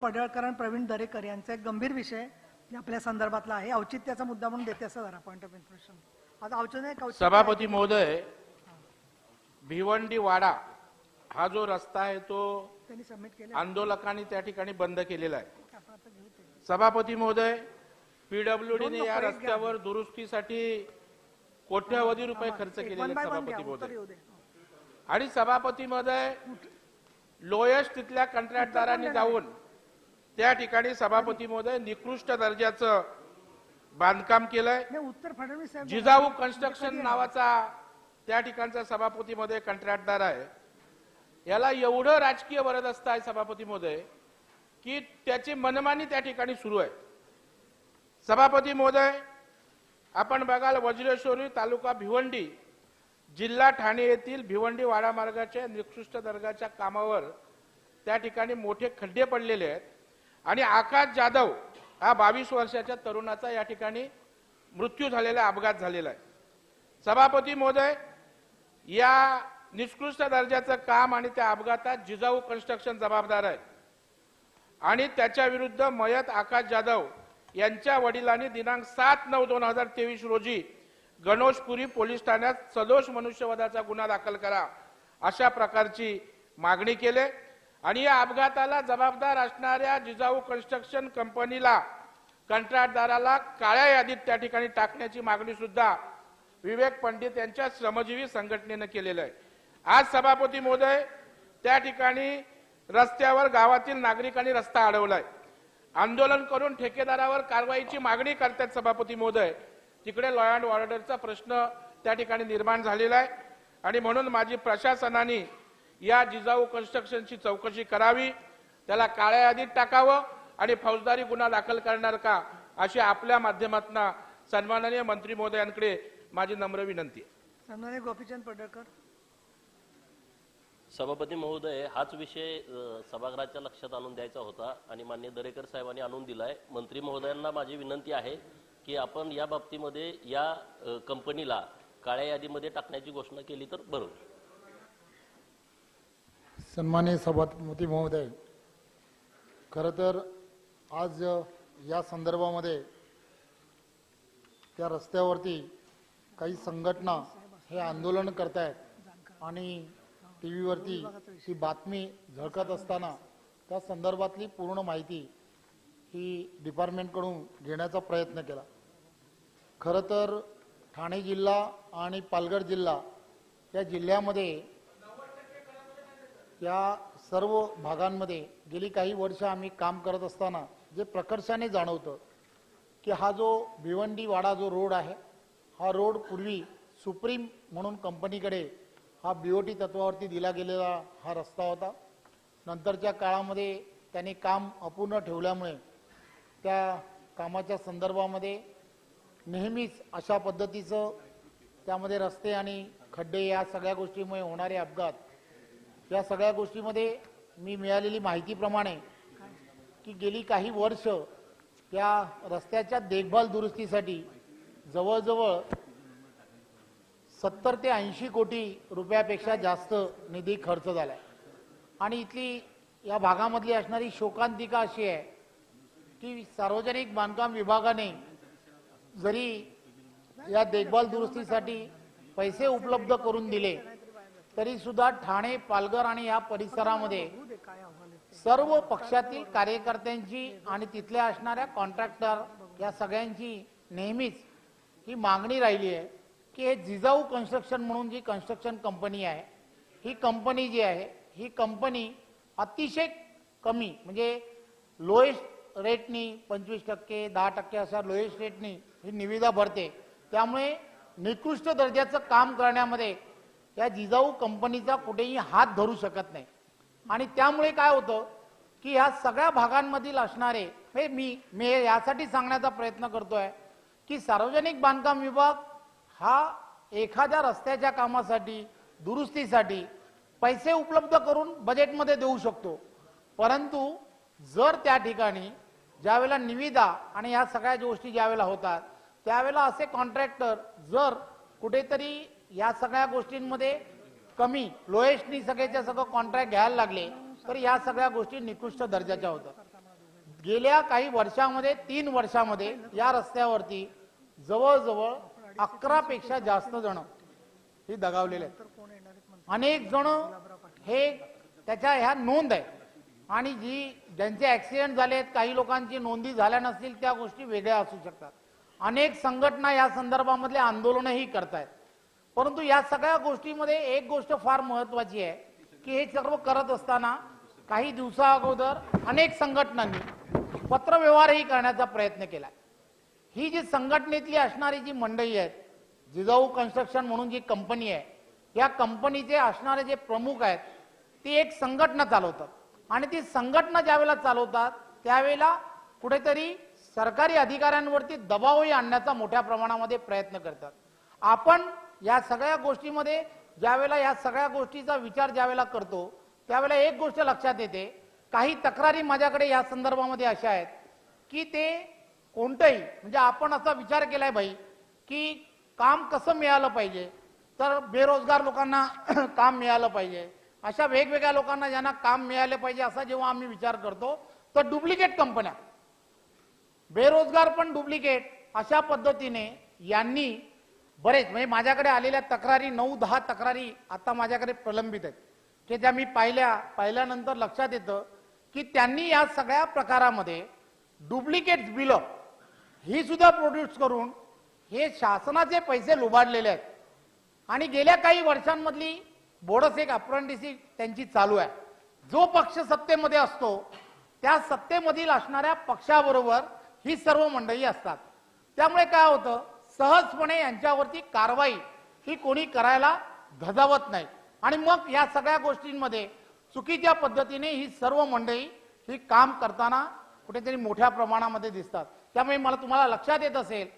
पडळकर आणि प्रवीण दरेकर यांचा एक गंभीर विषय आपल्या संदर्भातला आहे, औचित्याचा मुद्दा म्हणून देते असं जरा पॉइंट ऑफ इन्फॉर्मेशन. आता औचित्य सभापती महोदय, भिवंडी वाडा हा जो रस्ता आहे तो त्यांनी सबमिट केला, आंदोलकांनी त्या ठिकाणी बंद केलेला आहे. सभापती महोदय, पीडब्ल्यूडीने या रस्त्यावर दुरुस्तीसाठी कोट्यवधी रुपये खर्च केलेले आहेत सभापती महोदय. आणि सभापती महोदय, लोएस्ट तिथल्या कंत्राटदारांनी जाऊन त्या ठिकाणी सभापती महोदय निकृष्ट दर्जाचं बांधकाम केलंय. उत्तर फडणवीस जिजाऊ कन्स्ट्रक्शन नावाचा त्या ठिकाणचा सभापती महोदय कंत्राटदार आहे. याला एवढं राजकीय वरदहस्त आहे सभापती महोदय की त्याची मनमानी त्या ठिकाणी सुरू आहे. सभापती महोदय, आपण बघाल वज्रेश्वरी तालुका भिवंडी जिल्हा ठाणे येथील भिवंडी वाडा मार्गाच्या निकृष्ट दर्जाच्या कामावर त्या ठिकाणी मोठे खड्डे पडलेले आहेत आणि आकाश जाधव हा 22 वर्षाच्या तरुणाचा या ठिकाणी मृत्यू झालेला, अपघात झालेला आहे. सभापती महोदय, या निकृष्ट दर्जाचं काम आणि त्या अपघातात जिजाऊ कन्स्ट्रक्शन जबाबदार आहे आणि त्याच्या विरुद्ध मयत आकाश जाधव यांच्या वडिलांनी दिनांक 7/9/2023 रोजी गणोशपुरी पोलीस ठाण्यात सदोष मनुष्यवधाचा गुन्हा दाखल करा अशा प्रकारची मागणी केली आणि या अपघाताला जबाबदार असणाऱ्या जिजाऊ कन्स्ट्रक्शन कंपनीला, कंत्राटदाराला काळ्या यादीत त्या ठिकाणी टाकण्याची मागणी सुद्धा विवेक पंडित यांच्या श्रमजीवी संघटनेने केलेलं आहे. आज सभापती महोदय, त्या ठिकाणी रस्त्यावर गावातील नागरिकांनी रस्ता अडवलाय, आंदोलन करून ठेकेदारावर कारवाईची मागणी करतात सभापती महोदय. तिकडे लॉ अँड ऑर्डरचा प्रश्न त्या ठिकाणी निर्माण झालेला आहे आणि म्हणून माझी प्रशासनाने या जिजाऊ कन्स्ट्रक्शनची चौकशी करावी, त्याला काळ्या यादीत टाकावं आणि फौजदारी गुन्हा दाखल करणार का, अशी आपल्या माध्यमातून सन्माननीय मंत्री महोदयांकडे माझी नम्र विनंती आहे. सन्माननीय गोपीचंद पडळकर. सभापती महोदय, हाच विषय सभागृहाच्या लक्षात आणून द्यायचा होता आणि माननीय दरेकर साहेबांनी आणून दिलाय. मंत्री महोदयांना माझी विनंती आहे की आपण या बाबतीमध्ये या कंपनीला काळ्या यादीमध्ये टाकण्याची घोषणा केली तर बरं. सन्माननीय सभापती महोदय, खरं तर आज या संदर्भामध्ये त्या रस्त्यावरती काही संघटना हे आंदोलन करतायत आणि टीव्हीवरती ही बातमी झळकत असताना त्या संदर्भातली पूर्ण माहिती ही डिपार्टमेंटकडून घेण्याचा प्रयत्न केला. खरं तर ठाणे जिल्हा आणि पालघर जिल्हा या जिल्ह्यामध्ये या सर्व भागांमध्ये गेली काही वर्ष आम्ही काम करत असताना जे प्रकर्षाने जाणवतं की हा जो भिवंडी वाडा जो रोड आहे, हा रोड पूर्वी सुप्रीम म्हणून कंपनीकडे हा बीओटी तत्वावरती दिला गेलेला हा रस्ता होता. नंतरच्या काळामध्ये त्यांनी काम अपूर्ण ठेवल्यामुळे त्या कामाच्या संदर्भामध्ये नेहमीच अशा पद्धतीचं त्यामध्ये रस्ते आणि खड्डे या सगळ्या गोष्टीमुळे होणारे अपघात, या सगळ्या गोष्टीमध्ये मी मिळालेली माहितीप्रमाणे की गेली काही वर्ष या रस्त्याच्या देखभाल दुरुस्तीसाठी जवळजवळ 70 ते 80 कोटी रुपयापेक्षा जास्त निधी खर्च झाला आहे. आणि इथली या भागामधली असणारी शोकांतिका अशी आहे की सार्वजनिक बांधकाम विभागाने जरी या देखभाल दुरुस्तीसाठी पैसे उपलब्ध करून दिले तरी सुद्धा ठाणे, पालघर आणि या परिसरामध्ये सर्व पक्षातील कार्यकर्त्यांची आणि तिथल्या असणाऱ्या कॉन्ट्रॅक्टर या सगळ्यांची नेहमीच ही मागणी राहिली आहे की हे जिजाऊ कन्स्ट्रक्शन म्हणून जी कन्स्ट्रक्शन कंपनी आहे, ही कंपनी जी आहे, ही कंपनी अतिशय कमी म्हणजे लोएस्ट रेटनी 25%, 10% अशा लोएस्ट रेटनी ही निविदा भरते. त्यामुळे निकृष्ट दर्जाचं काम करण्यामध्ये या जिजाऊ कंपनीचा कुठेही हात धरू शकत नाही. आणि त्यामुळे काय होतं की ह्या सगळ्या भागांमधील असणारे मी यासाठी सांगण्याचा प्रयत्न करतोय की सार्वजनिक बांधकाम विभाग हा एखाद्या रस्त्याच्या कामासाठी, दुरुस्तीसाठी पैसे उपलब्ध करून बजेटमध्ये देऊ शकतो, परंतु जर त्या ठिकाणी ज्यावेळेला निविदा आणि या सगळ्या गोष्टी ज्यावेळेला होतात त्यावेळेला असे कॉन्ट्रॅक्टर जर कुठेतरी या सगळ्या गोष्टींमध्ये कमी लोएस्टनी सगळ्याच्या सगळं कॉन्ट्रॅक्ट घ्यायला लागले तर या सगळ्या गोष्टी निकृष्ट दर्जाच्या होतात. गेल्या काही वर्षामध्ये 3 वर्षामध्ये या रस्त्यावरती जवळजवळ 11 पेक्षा जास्त जण ही दगावलेले आहेत. अनेक जण हे त्याच्या ह्या नोंद आहे आणि ज्यांचे ऍक्सिडेंट झाले आहेत, काही लोकांची नोंदी झाल्या नसतील, त्या गोष्टी वेगळ्या असू शकतात. अनेक संघटना या संदर्भामधले आंदोलनही करतायत. परंतु या सगळ्या गोष्टीमध्ये एक गोष्ट फार महत्वाची आहे की हे सर्व करत असताना काही दिवसा अगोदर अनेक संघटनांनी पत्रव्यवहारही करण्याचा प्रयत्न केला. ही जी संघटनेतली असणारी जी मंडळी आहेत, जिजाऊ कन्स्ट्रक्शन म्हणून जी कंपनी आहे, या कंपनीचे असणारे जे प्रमुख आहेत ती एक संघटना चालवतात आणि ती संघटना ज्यावेळेला चालवतात त्यावेळेला कुठेतरी सरकारी अधिकाऱ्यांवरती दबावही आणण्याचा मोठ्या प्रमाणामध्ये प्रयत्न करतात. आपण या सगळ्या गोष्टीमध्ये ज्यावेळेला या सगळ्या गोष्टीचा विचार ज्यावेळेला करतो त्यावेळेला एक गोष्ट लक्षात येते, काही तक्रारी माझ्याकडे या संदर्भामध्ये अशा आहेत की ते कोणतंही म्हणजे आपण असा विचार केलाय भाई की काम कसं मिळालं पाहिजे, तर बेरोजगार लोकांना काम मिळालं पाहिजे, अशा वेगवेगळ्या लोकांना ज्यांना काम मिळाले पाहिजे असा जेव्हा आम्ही विचार करतो तर डुप्लिकेट कंपन्या, बेरोजगार पण डुप्लिकेट, अशा पद्धतीने यांनी बरेच म्हणजे माझ्याकडे आलेल्या तक्रारी 9-10 तक्रारी आता माझ्याकडे प्रलंबित आहेत की ज्या मी पाहिल्यानंतर लक्षात येतं की त्यांनी या सगळ्या प्रकारामध्ये डुप्लिकेट बिल ही सुद्धा प्रोड्यूस करून हे शासनाचे पैसे लुबाडलेले आहेत. आणि गेल्या काही वर्षांमधली बोनस एक अप्रेंटिसशिप त्यांची चालू आहे. जो पक्ष सत्तेमध्ये असतो त्या सत्तेमधील असणाऱ्या पक्षाबरोबर ही सर्व मंडळी असतात. त्यामुळे काय होतं, सहजपणे यांच्यावरती कारवाई ही कोणी करायला धजावत नाही आणि मग या सगळ्या गोष्टींमध्ये चुकीच्या पद्धतीने ही सर्व मंडळी ही काम करताना कुठेतरी मोठ्या प्रमाणामध्ये दिसतात. त्यामुळे मला तुम्हाला लक्षात येत असेल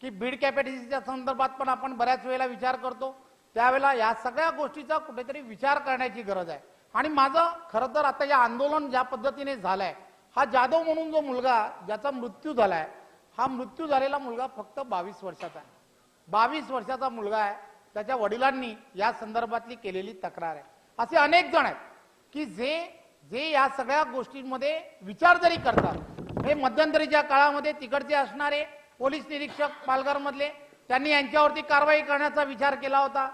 की बीड कॅपॅसिटीच्या संदर्भात पण आपण बऱ्याच वेळेला विचार करतो, त्यावेळेला या सगळ्या गोष्टीचा कुठेतरी विचार करण्याची गरज आहे. आणि माझं खरं तर आता या आंदोलन ज्या पद्धतीने झालंय, हा जाधव म्हणून जो मुलगा ज्याचा मृत्यू झालाय, हा मृत्यू झालेला मुलगा फक्त 22 वर्षाचा आहे. 22 वर्षाचा मुलगा आहे. त्याच्या वडिलांनी या संदर्भातली केलेली तक्रार आहे. असे अनेक जण आहेत की जे या सगळ्या गोष्टींमध्ये विचार जरी करतात. हे मध्यंतरीच्या काळामध्ये तिकडचे असणारे पोलीस निरीक्षक पालघरमधले त्यांनी यांच्यावरती कारवाई करण्याचा विचार केला होता,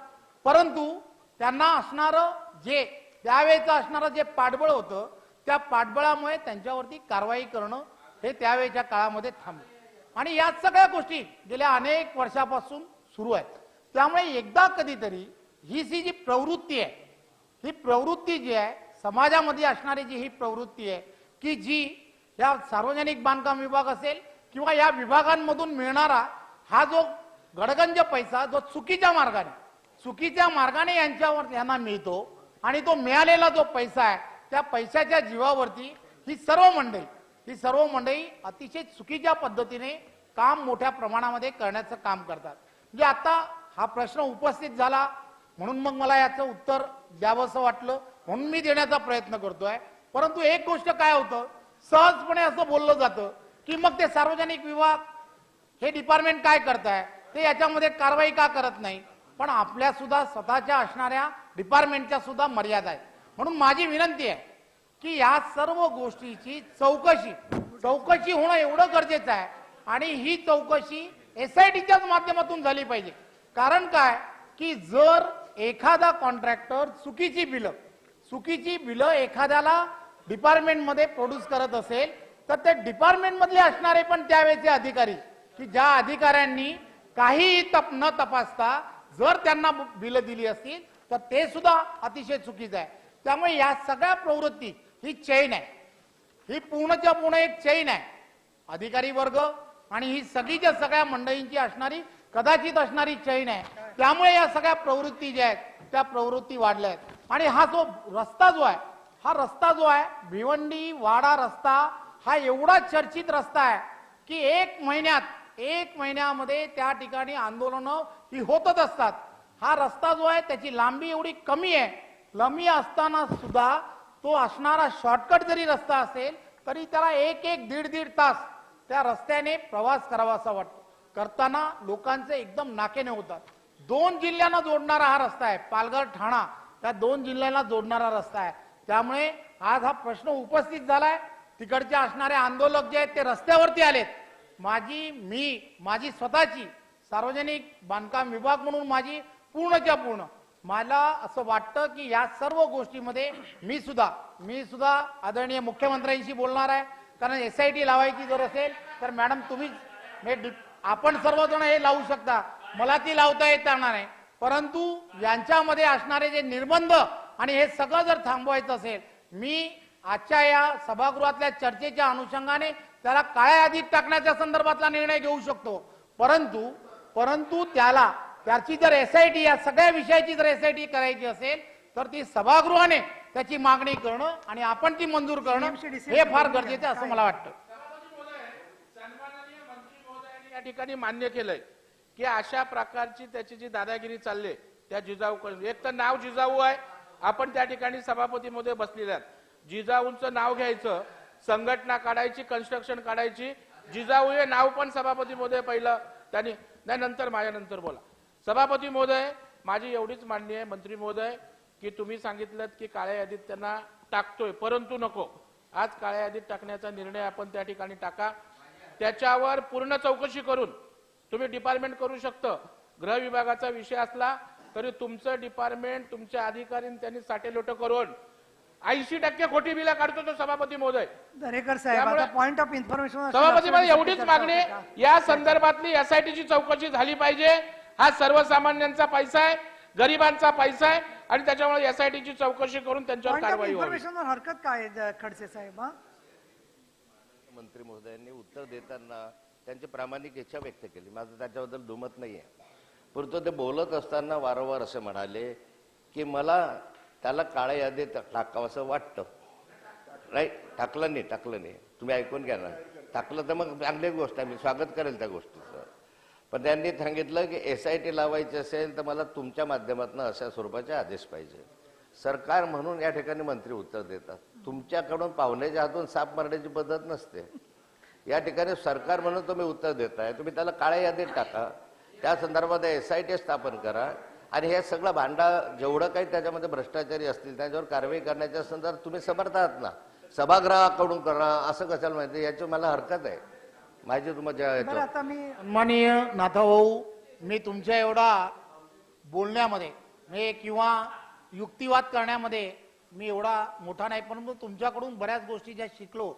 परंतु त्यांना असणारं जे त्यावेळेचं असणारं जे पाठबळ होतं त्या पाठबळामुळे त्यांच्यावरती कारवाई करणं हे त्यावेळेच्या काळामध्ये थांबलं. आणि या सगळ्या गोष्टी गेल्या अनेक वर्षापासून सुरू आहेत. त्यामुळे एकदा कधीतरी ही जी प्रवृत्ती आहे, ही प्रवृत्ती जी आहे समाजामध्ये असणारी जी ही प्रवृत्ती आहे की जी या सार्वजनिक बांधकाम विभाग असेल किंवा या विभागांमधून मिळणारा हा जो गडगंज पैसा जो चुकीच्या मार्गाने यांना मिळतो आणि तो मिळालेला जो पैसा आहे त्या पैशाच्या जीवावरती ही सर्व मंडळी अतिशय चुकीच्या पद्धतीने काम मोठ्या प्रमाणामध्ये करण्याचं काम करतात. म्हणजे आता हा प्रश्न उपस्थित झाला म्हणून मग मला याचं उत्तर द्यावंसं वाटलं म्हणून मी देण्याचा प्रयत्न करतोय. परंतु एक गोष्ट काय होतं, सहजपणे असं बोललं जातं की मग ते सार्वजनिक विभाग हे डिपार्टमेंट काय करताय, ते याच्यामध्ये कारवाई का करत नाही. पण आपल्या सुद्धा स्वतःच्या असणाऱ्या डिपार्टमेंटच्या सुद्धा मर्यादा आहेत. म्हणून माझी विनंती आहे की या सर्व गोष्टीची चौकशी होणं एवढं गरजेचं आहे आणि ही चौकशी SITच्याच माध्यमातून झाली पाहिजे. कारण काय की जर एखादा कॉन्ट्रॅक्टर चुकीची बिलं एखाद्याला डिपार्टमेंटमध्ये प्रोड्यूस करत असेल तर ते डिपार्टमेंट मधले असणारे पण त्यावेळेचे अधिकारी की ज्या अधिकाऱ्यांनी काहीही न तपासता जर त्यांना बिलं दिली असतील तर ते सुद्धा अतिशय चुकीचं आहे. त्यामुळे या सगळ्या प्रवृत्ती ही चेन आहे, ही पूर्णच्या पूर्ण एक चेन आहे. अधिकारी वर्ग आणि ही सगळीच्या सगळ्या मंडळींची असणारी कदाचित असणारी चेन आहे. त्यामुळे या सगळ्या प्रवृत्ती ज्या आहेत त्या प्रवृत्ती वाढल्या आहेत. आणि हा जो रस्ता जो आहे भिवंडी वाडा रस्ता हा एवढा चर्चित रस्ता आहे की एक महिन्यामध्ये त्या ठिकाणी आंदोलनं ही होतच असतात. हा रस्ता जो आहे त्याची लांबी एवढी कमी आहे, लांबी असताना सुद्धा तो असणारा शॉर्टकट जरी रस्ता असेल तरी त्याला 1-1, 1.5 तास त्या रस्त्याने प्रवास करावा असा वाटतो. करताना लोकांचे एकदम नाकेने होतात. 2 जिल्ह्यांना जोडणारा हा रस्ता आहे, पालघर ठाणा त्या 2 जिल्ह्यांना जोडणारा रस्ता आहे. त्यामुळे आज हा प्रश्न उपस्थित झालाय तिकडचे असणारे आंदोलक जे आहेत ते रस्त्यावरती आलेत. माझी स्वतःची सार्वजनिक बांधकाम विभाग म्हणून माझी पूर्णच्या पूर्ण मला असं वाटतं की या सर्व गोष्टीमध्ये मी सुद्धा आदरणीय मुख्यमंत्र्यांशी बोलणार आहे. कारण SIT लावायची जर असेल तर मॅडम तुम्ही आपण सर्वजण हे लावू शकता, मला ती लावता येणार नाही. परंतु यांच्यामध्ये असणारे जे निर्बंध आणि हे सगळं जर थांबवायचं असेल, मी आजच्या या सभागृहातल्या चर्चेच्या अनुषंगाने त्याला काळ्या यादीत टाकण्याच्या संदर्भातला निर्णय घेऊ शकतो. परंतु त्याची जर SIT या सगळ्या विषयाची जर SIT करायची असेल तर ती सभागृहाने त्याची मागणी करणं आणि आपण ती मंजूर करणं हे फार गरजेचं असं मला वाटतं. सन्माननीय मंत्री महोदयांनी या ठिकाणी मान्य केलंय की अशा प्रकारची त्याची जी दादागिरी चालली त्या जिजाऊ एक तर नाव जिजाऊ आहे, आपण त्या ठिकाणी सभापती महोदय बसलेले आहेत. जिजाऊंचं नाव घ्यायचं, संघटना काढायची, कन्स्ट्रक्शन काढायची. जिजाऊ हे नाव पण सभापती महोदय पहिलं त्यांनी नाही, नंतर माझ्यानंतर बोला. सभापती महोदय, माझी एवढीच मान्य आहे मंत्री महोदय की तुम्ही सांगितलं की काळ्या यादीत त्यांना टाकतोय, परंतु नको, आज काळ्या यादीत टाकण्याचा निर्णय आपण त्या ठिकाणी टाका. त्याच्यावर पूर्ण चौकशी करून तुम्ही डिपार्टमेंट करू शकतं. गृह विभागाचा विषय असला तरी तुमचं डिपार्टमेंट, तुमच्या अधिकाऱ्यांनी त्यांनी साटेलोट करून 80% खोटी बिलं काढतो तो सभापती महोदय. दरेकर साहेब, आता पॉइंट ऑफ इन्फॉर्मेशन सभापती मध्ये एवढीच मागणी, या संदर्भातली SITची चौकशी झाली पाहिजे. हा सर्वसामान्यांचा पैसा आहे, गरिबांचा पैसा आहे आणि त्याच्यामुळे SITची चौकशी करून त्यांच्यावर कारवाई व्हावी. इन्फॉर्मेशनवर हरकत काय आहे, खडसे साहेब? मंत्री महोदयांनी उत्तर देताना त्यांची प्रामाणिक इच्छा व्यक्त केली, माझं त्याच्याबद्दल दुमत नाहीये. परंतु ते बोलत असताना वारंवार असे म्हणाले की मला त्याला काळ्या यादीत टाकावं असं वाटतं. राईट, टाकलं नाही, तुम्ही ऐकून घ्या ना. टाकलं तर मग चांगली गोष्ट आहे, मी स्वागत करेल त्या गोष्टीचं. पण त्यांनी सांगितलं की SIT लावायची असेल तर मला तुमच्या माध्यमातून अशा स्वरूपाचे आदेश पाहिजे. सरकार म्हणून या ठिकाणी मंत्री उत्तर देतात. तुमच्याकडून पाहुण्याच्या हातून साप मारण्याची पद्धत नसते. या ठिकाणी सरकार म्हणून तुम्ही उत्तर देताय, तुम्ही त्याला काळ्या यादीत टाका, त्या संदर्भात SIT स्थापन करा आणि हे सगळं भांडा जेवढं काही त्याच्यामध्ये भ्रष्टाचारी असतील त्याच्यावर कारवाई करण्याच्या संदर्भात तुम्ही समर्थ आहात ना. सभागृहाकडून करा असं कशाला माहिती, याची मला हरकत आहे. माझी तुम्हाला आता मी सन्माननीय नाथाभाऊ, मी तुमच्या एवढा बोलण्यामध्ये किंवा युक्तिवाद करण्यामध्ये मी एवढा मोठा नाही, परंतु तुमच्याकडून बऱ्याच गोष्टी ज्या शिकलो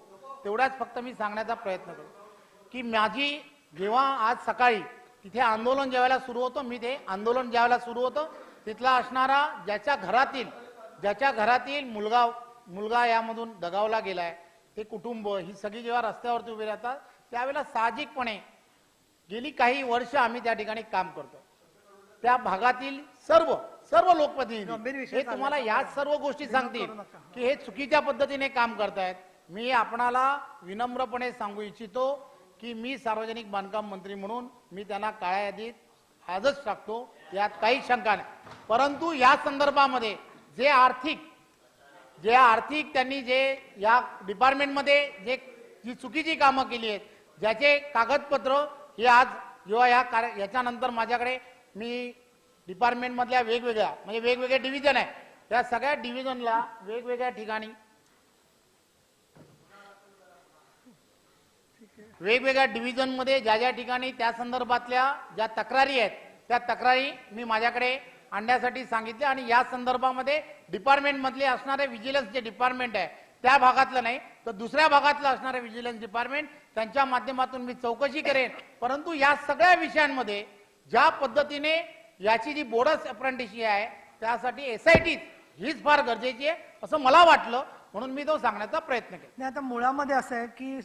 तेवढ्याच फक्त मी सांगण्याचा प्रयत्न करतो की माझी जेव्हा आज सकाळी तिथे आंदोलन ज्यावेळेला सुरू होतं, मी ते आंदोलन ज्यावेळेला सुरू होतं तिथला असणारा ज्याच्या घरातील मुलगा यामधून दगावला गेलाय, ते कुटुंब ही सगळी जेव्हा रस्त्यावरती उभे राहतात त्यावेळेला साहजिकपणे गेली काही वर्ष आम्ही त्या ठिकाणी काम करतो. त्या भागातील सर्व लोकप्रतिनिधी हे तुम्हाला या सर्व गोष्टी सांगतील की हे चुकीच्या पद्धतीने काम करतायत. मी आपणाला विनम्रपणे सांगू इच्छितो की मी सार्वजनिक बांधकाम मंत्री म्हणून मी त्यांना काळ्या यादीत आजच टाकतो, यात काही शंका नाही. परंतु या संदर्भामध्ये जे आर्थिक त्यांनी जे या डिपार्टमेंटमध्ये जी चुकीची कामं केली आहेत, ज्याचे कागदपत्र हे आज जेव्हा याच्यानंतर माझ्याकडे मी डिपार्टमेंटमधल्या वेगवेगळे डिव्हिजन आहे, त्या सगळ्या डिव्हिजनला वेगवेगळ्या ठिकाणी वेगवेगळ्या डिव्हिजनमध्ये ज्या ठिकाणी त्या संदर्भातल्या ज्या तक्रारी आहेत त्या तक्रारी मी माझ्याकडे आणण्यासाठी सांगितले आणि या संदर्भामध्ये डिपार्टमेंटमधले असणारे विजिलन्स जे डिपार्टमेंट आहे त्या भागातलं नाही तर दुसऱ्या भागातलं असणारे विजिलन्स डिपार्टमेंट त्यांच्या माध्यमातून मी चौकशी करेन. परंतु या सगळ्या विषयांमध्ये ज्या पद्धतीने याची जी बोनस अप्रेंटिसशिप आहे त्यासाठी SIT हीच फार गरजेची आहे असं मला वाटलं, म्हणून मी तो सांगण्याचा प्रयत्न केला. नाही, आता मुळामध्ये असं आहे की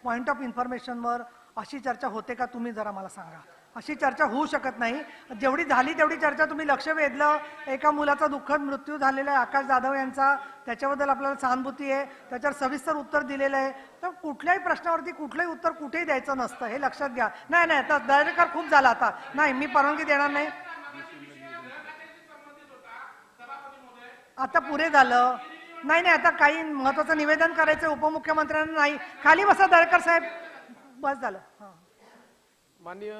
पॉइंट ऑफ इन्फॉर्मेशनवर अशी चर्चा होते का, तुम्ही जरा मला सांगा. अशी चर्चा होऊ शकत नाही. जेवढी झाली तेवढी चर्चा तुम्ही लक्ष वेधलं. एका मुलाचा दुःखद मृत्यू झालेला आहे आकाश जाधव यांचा, त्याच्याबद्दल आपल्याला सहानुभूती आहे, त्याच्यावर सविस्तर उत्तर दिलेलं आहे. तर कुठल्याही प्रश्नावरती कुठलंही उत्तर कुठेही द्यायचं नसतं, हे लक्षात घ्या. नाही आता दरेकर खूप झाला, आता नाही, मी परवानगी देणार नाही. आता पुरे झालं. नाही आता काही महत्वाचं निवेदन करायचं उपमुख्यमंत्र्यांना. नाही, खाली बसा दरेकर साहेब, बस झालं. माननीय